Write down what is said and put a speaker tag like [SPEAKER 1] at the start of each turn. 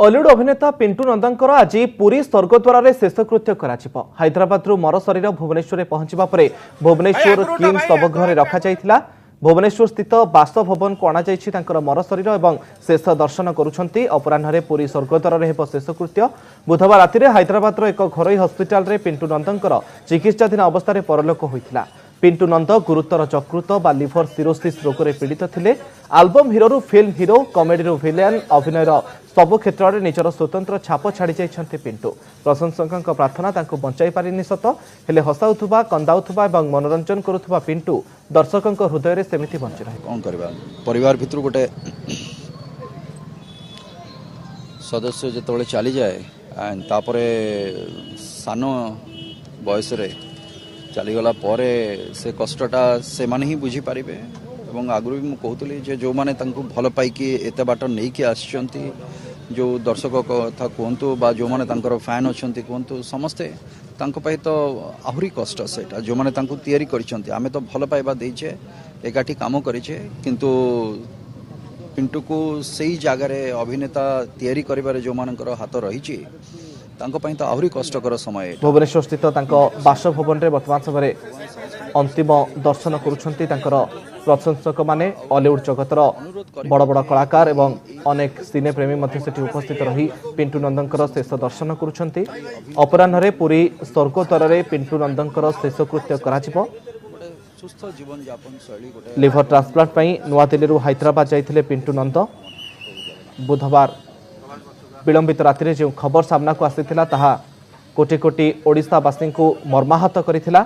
[SPEAKER 1] Hollywood अभिनेता पिंटू नंदनकर आज पुरी स्वर्गद्वार शेषकृत्य हैदराबाद मर शरीर भुवनेश्वर पहुंचा पर भुवनेश्वर किम्स शवगृह रखा जाइथिला। भुवनेश्वर स्थित बासभवन को अणाई मर शरीर और शेष दर्शन करुछंती। अपराह्न पुरी स्वर्गद्वार हेब शेषकृत्य। बुधवार राति हैदराबाद एक घरोई हस्पिटाल रे पिंटू नंदनकर चिकित्साधीन अवस्था परलोक होइथिला। पिंटू नंद गुरुतर यकृत बा लिभर सिरोसिस रोग में पीड़ित थे। आल्बम हिरो फिल्म हिरो कमेडी विलेन अभिनयर सबु क्षेत्र में निजर स्वतंत्र छाप छाड़ी जाइछन्ते पिंटू। प्रशंसकों प्रार्थना तांको बंचाई पारिनी सत हेले हसाउथुबा कंदाउथुबा एवं मनोरंजन करुथुबा पिंटू दर्शकों हृदय में सेमिति बंची रहे।
[SPEAKER 2] कौन करबा परिवार भितर गोटे सदस्य जो चली जाए तापरे सान बयस चलीगला से कष्टटा से माने ही बुझी पारिबे। एवं आगुरी भी कहूली जो मैंने भल पाइकी एत बाट नहीं आसचंती जो दर्शक कथा कहतु बा जो मैंने फैन अच्छा कहतु समस्ते तो आहरी कष्ट से जो मैंने तैयारी करें तो भल पाइबा देचे एकाठी काम करेचे किंतु पिंटू को सही जगार अभिनेता तैयारी करिबारे जो मानकर हाथ रही तो आहरी कष्टकर समय।
[SPEAKER 1] भुवनेश्वर स्थित बासभवन में वर्तमान समय अंतिम दर्शन करुछंती प्रशंसक माने हॉलीवुड जगतर बड़ बड़ कलाकार एवं अनेक सिने प्रेमी उपस्थित रही पिंटू नंदनकर शेष दर्शन करुछंती। अपराह्न पुरी स्वर्गद्वार में पिंटू नंदनकर शेषकृत्य कराजिबो। लिभर ट्रांसप्लांट पई नुआ दिल्ली हैदराबाद जाइथिले पिंटू नंद। बुधवार विलंबित राति जो खबर सामना को आसीथिला ताहा कोटी कोटी ओडिशावासी को मर्माहत करिथिला।